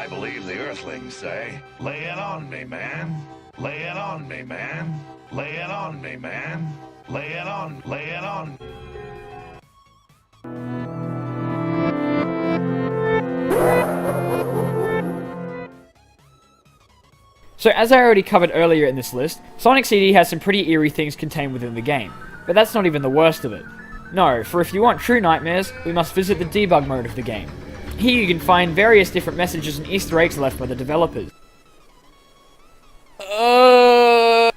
I believe the Earthlings say, lay it on me, man. Lay it on me, man. Lay it on me, man. Lay it on, lay it on. So as I already covered earlier in this list, Sonic CD has some pretty eerie things contained within the game, but that's not even the worst of it. No, for if you want true nightmares, we must visit the debug mode of the game. Here you can find various different messages and Easter eggs left by the developers.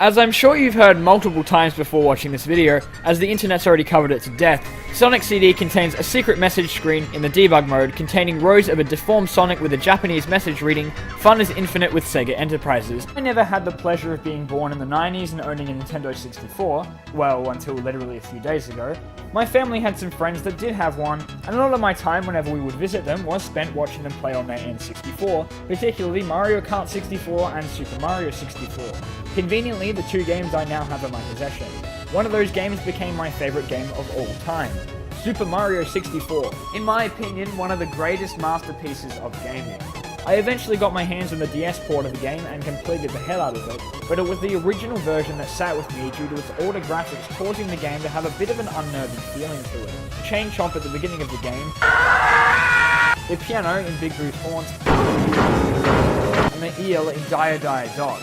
As I'm sure you've heard multiple times before watching this video, as the internet's already covered it to death, Sonic CD contains a secret message screen in the debug mode containing rows of a deformed Sonic with a Japanese message reading, "Fun is infinite with Sega Enterprises." I never had the pleasure of being born in the 90s and owning a Nintendo 64, well, until literally a few days ago. My family had some friends that did have one, and a lot of my time whenever we would visit them was spent watching them play on their N64, particularly Mario Kart 64 and Super Mario 64. Conveniently, the two games I now have in my possession. One of those games became my favorite game of all time, Super Mario 64. In my opinion, one of the greatest masterpieces of gaming. I eventually got my hands on the DS port of the game and completed the hell out of it, but it was the original version that sat with me due to its older graphics causing the game to have a bit of an unnerving feeling to it. Chain Chomp at the beginning of the game, the piano in Big Boo's Haunt, and the eel in Dire Dire Dog.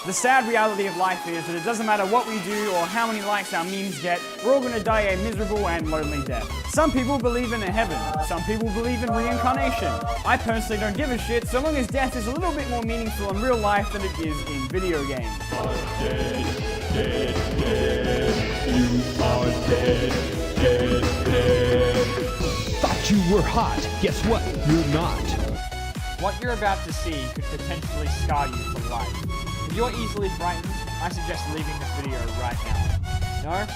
The sad reality of life is that it doesn't matter what we do or how many likes our memes get, we're all gonna die a miserable and lonely death. Some people believe in a heaven, some people believe in reincarnation. I personally don't give a shit so long as death is a little bit more meaningful in real life than it is in video games. Dead, dead, dead. You are dead, dead, dead. Thought you were hot. Guess what? You're not. What you're about to see could potentially scar you for life. If you're easily frightened, I suggest leaving this video right now.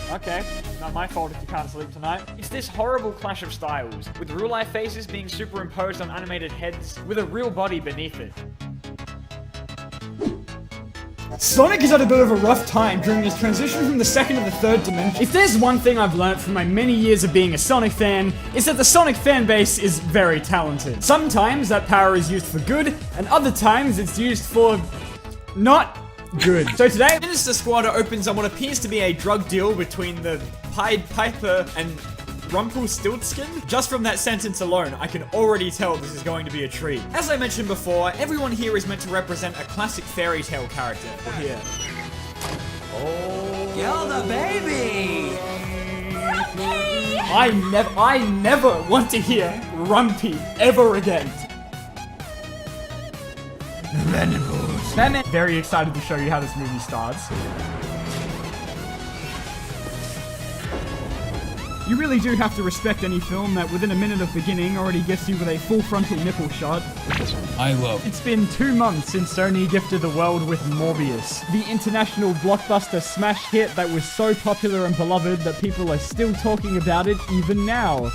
No? Okay, not my fault if you can't sleep tonight. It's this horrible clash of styles, with real-life faces being superimposed on animated heads with a real body beneath it. Sonic has had a bit of a rough time during his transition from the second to the third dimension. If there's one thing I've learnt from my many years of being a Sonic fan, it's that the Sonic fanbase is very talented. Sometimes that power is used for good, and other times it's used for not good. So today, Sinister Squad opens on what appears to be a drug deal between the Pied Piper and Rumpelstiltskin? Just from that sentence alone, I can already tell this is going to be a treat. As I mentioned before, everyone here is meant to represent a classic fairy tale character. Here. Oh. You're the baby! I never want to hear Rumpy ever again. Diamondbolt. Very excited to show you how this movie starts. You really do have to respect any film that within a minute of beginning already gifts you with a full frontal nipple shot. I love. It's been 2 months since Sony gifted the world with Morbius, the international blockbuster smash hit that was so popular and beloved that people are still talking about it even now.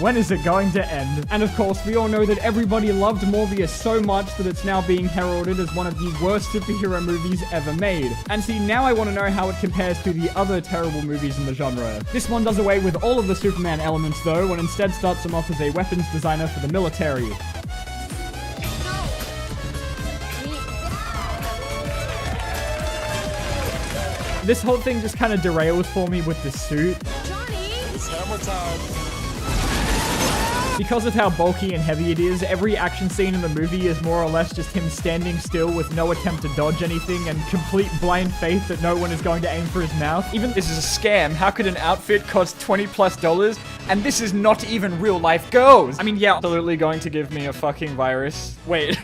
When is it going to end? And of course, we all know that everybody loved Morbius so much that it's now being heralded as one of the worst superhero movies ever made. And see, now I want to know how it compares to the other terrible movies in the genre. This one does away with all of the Superman elements though, and instead starts him off as a weapons designer for the military. This whole thing just kind of derails for me with the suit. It's hammer time. Because of how bulky and heavy it is, every action scene in the movie is more or less just him standing still with no attempt to dodge anything and complete blind faith that no one is going to aim for his mouth. Even this is a scam. How could an outfit cost $20+ and this is not even real life girls? I mean, yeah, absolutely going to give me a fucking virus. Wait,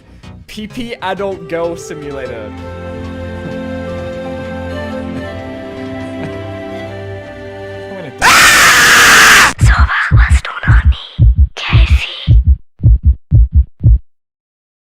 PP Adult Girl Simulator.